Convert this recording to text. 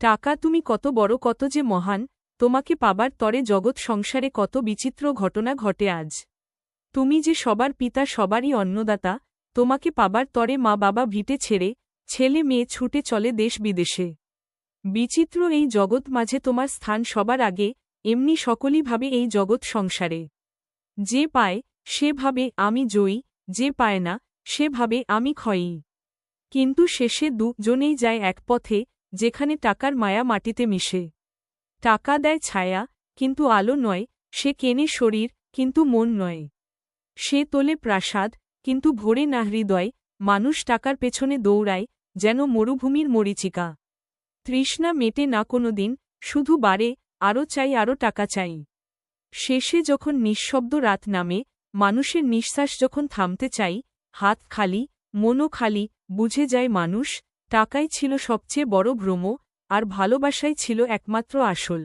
টাকা তুমি কত বড়, কত যে মহান, তোমাকে পাবার তরে জগৎ সংসারে কত বিচিত্র ঘটনা ঘটে আজ। তুমি যে সবার পিতা, সবারই অন্নদাতা, তোমাকে পাবার তরে মা বাবা ভিটে ছেড়ে, ছেলে মেয়ে ছুটে চলে দেশ বিদেশে। বিচিত্র এই জগৎ মাঝে তোমার স্থান সবার আগে, এমনি সকলই ভাবে এই জগৎ সংসারে। যে পায় সে ভাবে আমি জয়ী, যে পায় না সে ভাবে আমি ক্ষয়ী। কিন্তু শেষে দুজনেই যায় এক পথে, যেখানে টাকার মায়া মাটিতে মিশে। টাকা দেয় ছায়া, কিন্তু আলো নয়, সে কেনে শরীর, কিন্তু মন নয়। সে তোলে প্রাসাদ, কিন্তু ভরে না হৃদয়। মানুষ টাকার পেছনে দৌড়ায়, যেন মরুভূমির মরীচিকা। তৃষ্ণা মেটে না কোনোদিন, শুধু বাড়ে, আরও চাই, আরও টাকা চাই। শেষে যখন নিঃশব্দ রাত নামে, মানুষের নিঃশ্বাস যখন থামতে চাই, হাত খালি, মনও খালি, বুঝে যায় মানুষ, টাকাই ছিল সবচেয়ে বড় ভ্রম, আর ভালোবাসাই ছিল একমাত্র আসল।